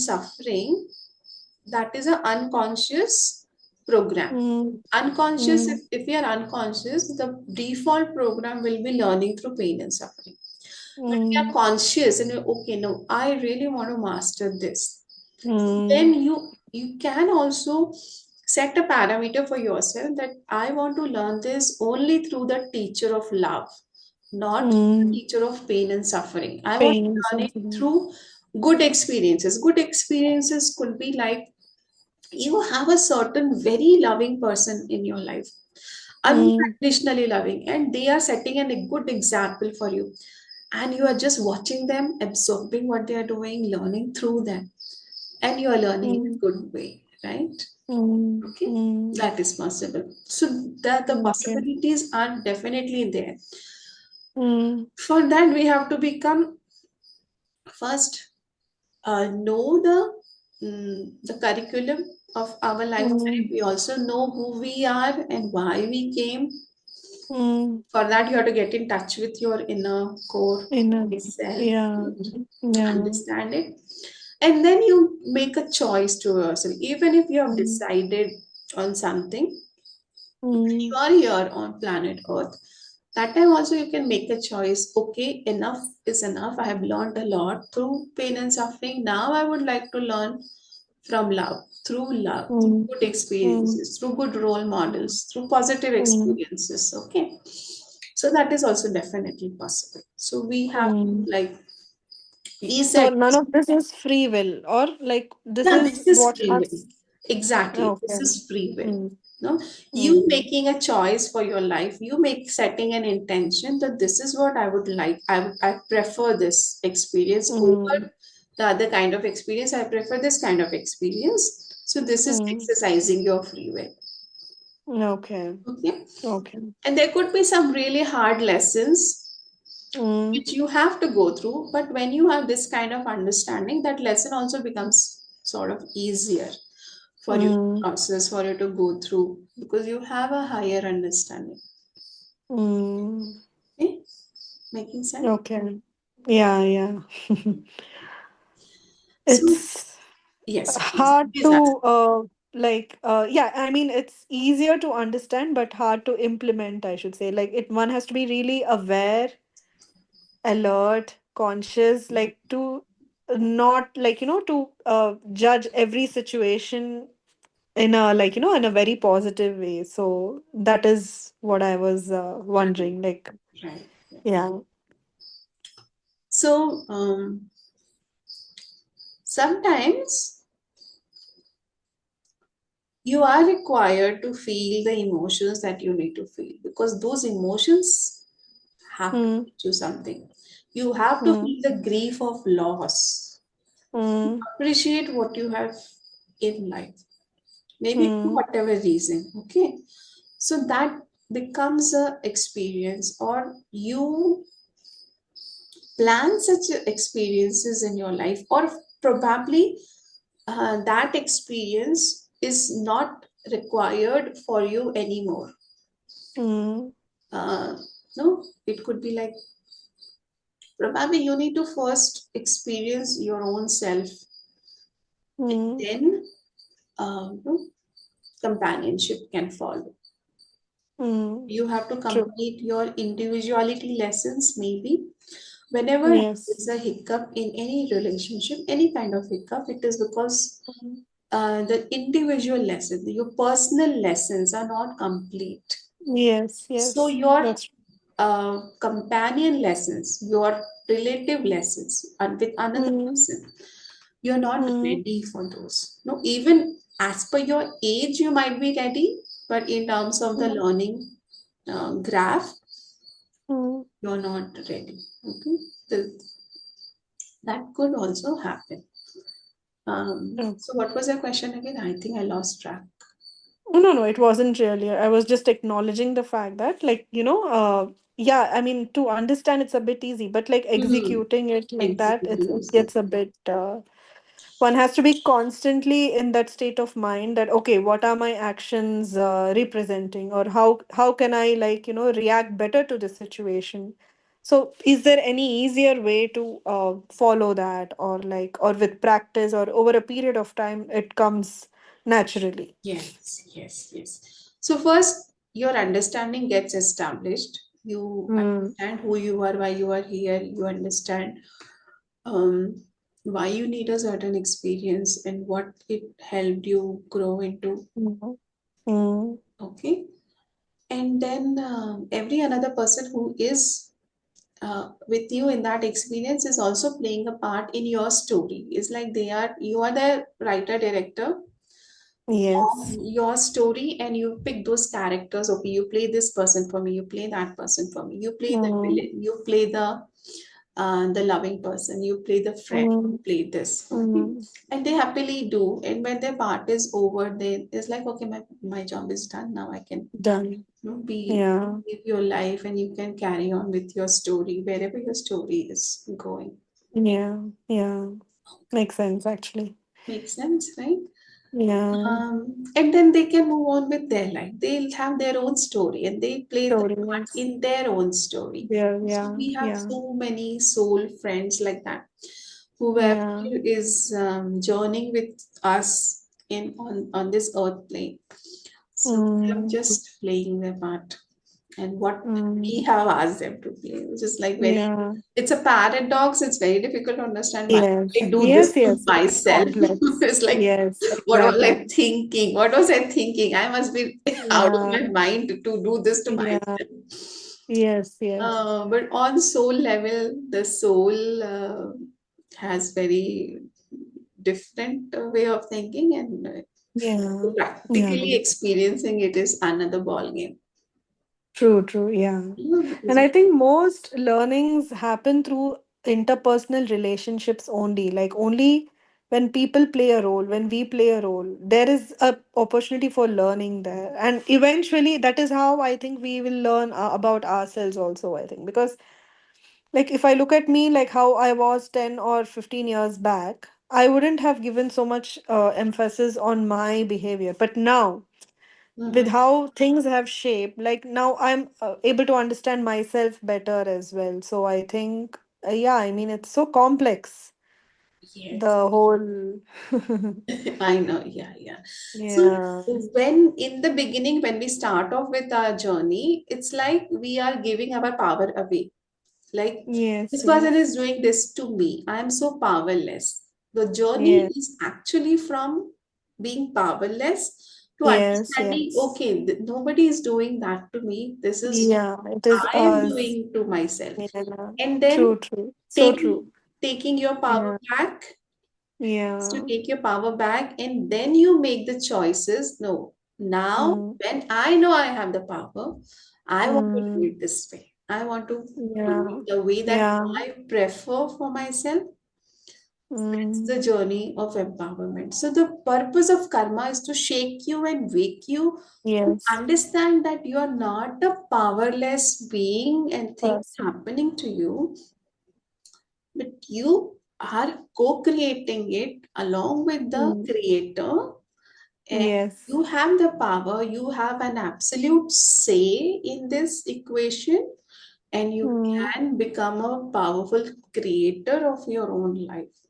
suffering, that is an unconscious program. Mm, Unconscious, mm, if we are unconscious, the default program will be learning through pain and suffering. When we are mm, conscious and okay, no, I really want to master this, then mm, you can also set a parameter for yourself that I want to learn this only through the teacher of love, not the mm. teacher of pain and suffering. I want to Pain, learn it something. through good experiences. Good experiences could be like you have a certain very loving person in your life, Mm, unconditionally loving, and they are setting a good example for you, and you are just watching them, absorbing what they are doing, learning through them, and you are learning in a mm, good way, right? mm, Okay, mm. that is possible. So the Okay. possibilities are definitely there. Mm, For that, we have to become first know the curriculum of our lifetime. mm, We also know who we are and why we came. mm. For that, you have to get in touch with your inner core Inner, self, yeah, yeah. understand it, and then you make a choice to yourself. Even if you have Mm, decided on something, when mm, you are here on planet Earth, that time also you can make a choice. Okay, enough is enough. I have learned a lot through pain and suffering. Now I would like to learn from love, through mm, good mm, experiences, through good role models, through positive mm, experiences. Okay, so that is also definitely possible. So we have mm. like So reset. none of this is free will, or like this Yeah, is this is what free will. us. Exactly. This Okay. is free will. Mm, No, you mm, making a choice for your life, you make setting an intention that this is what I would like. I prefer this experience over mm, the other kind of experience. I prefer this kind of experience. So this is mm. exercising your free will. Okay. Okay. Okay. And there could be some really hard lessons Mm, which you have to go through. But when you have this kind of understanding, that lesson also becomes sort of easier for you to mm, process, for you to go through, because you have a higher understanding. mm. Okay, making sense? Okay. Yeah, yeah. So, It's yes, please, hard please ask. to yeah, I mean it's easier to understand but hard to implement, I should say. Like it one has to be really aware, alert, conscious, like to not like to judge every situation in a in a very positive way. So that is what I was Right, wondering, like right. Yeah. yeah. So, sometimes you are required to feel the emotions that you need to feel, because those emotions have to Hmm. teach you something. You have to Hmm. feel the grief of loss, Hmm. appreciate what you have in life, maybe for Hmm. whatever reason. Okay, so that becomes a experience, or you plan such experiences in your life, or probably that experience is not required for you anymore. Hmm. uh, no, it could be like probably you need to first experience your own self, and Hmm. then no, companionship can follow. Hmm. You have to True. complete your individuality lessons, maybe. Whenever Yes. there's a hiccup in any relationship, any kind of hiccup, it is because the individual lessons, your personal lessons are not complete. Yes, So yes, your that's companion lessons, your relative lessons with another mm, person, you're not mm, ready for those. No, even as per your age, you might be ready, but in terms of the mm, learning graph, mm. you're not ready. Okay, the, that could also happen. Oh. So what was your question again? I think I lost track. No, no, no, it wasn't really. I was just acknowledging the fact that, like, yeah, I mean, to understand it's a bit easy, but like Hmm. executing it like that, it Executing. gets a bit, one has to be constantly in that state of mind that, okay, what are my actions representing, or how can I, like, react better to the situation? So, is there any easier way to follow that, or like, or with practice, or over a period of time, it comes naturally? Yes, yes, yes. So first, your understanding gets established. You Mm, understand who you are, why you are here. You understand um, why you need a certain experience and what it helped you grow into. mm, mm, Okay, and then every another person who is with you in that experience is also playing a part in your story. It's like they are you are the writer director yes. your story, and you pick those characters. Okay, you play this person for me, you play that person for me, you play the Mm, villain, you play the loving person, you play the friend, you mm, play this. Okay, mm, and they happily do, and when their part is over, they it's like, okay, my job is done now. I can, done. be Yeah. live your life, and you can carry on with your story wherever your story is going. Yeah. Yeah. Makes sense, actually. Makes sense, right? Yeah. And then they can move on with their life. They'll have their own story and they play the Story, part yes. in their own story. Yeah. So Yeah. we have Yeah. so many soul friends like that. Whoever Yeah. is journeying with us on this earth plane. So they are Mm, just playing their part and what we mm, have asked them to play, which is like very, yeah. it's a paradox. It's very difficult to understand why I Yes. do this Yes. to Yes. It's myself. complex. It's like, Yes. what was I Exactly. thinking? What was I thinking? I must be out of Yeah. my mind to do this to Yeah. myself. Yes. Yes. But on soul level, the soul has very different way of thinking, and Yeah. Yeah. practically experiencing it is another ball game. True. True. Yeah. Because And I think most learnings happen through interpersonal relationships only. Like only when people play a role, when we play a role, there is a opportunity for learning there. And eventually, that is how I think we will learn about ourselves also. I think because, like, if I look at me, like how I was 10 or 15 years back, I wouldn't have given so much emphasis on my behavior. But now, with Mhm. how things have shaped, like now I'm able to understand myself better as well. So I think, yeah, I mean, it's so complex, Yes. the whole. I know, yeah, yeah. So Yeah. when in the beginning, when we start off with our journey, it's like we are giving our power away. Like, Yes, this person yes, is doing this to me. I am so powerless. The journey yes, is actually from being powerless to yes, understanding, yes. okay, nobody is doing that to me. This is Yeah, it is I am us. doing to myself. Yeah, And then true, true. So true. taking your power Yeah, back is to yeah. take your power back, and then you make the choices. No, now Mm, when I know I have the power, I want to do mm, it this way. I want to do yeah, it the way that yeah. I prefer for myself. That's Mm, the journey of empowerment. So the purpose of karma is to shake you and wake you to yes. understand that you are not a powerless being and things Person. happening to you, but you are co-creating it along with the Mm, creator, and yes. you have the power, you have an absolute say in this equation, and you Mm, can become a powerful creator of your own life.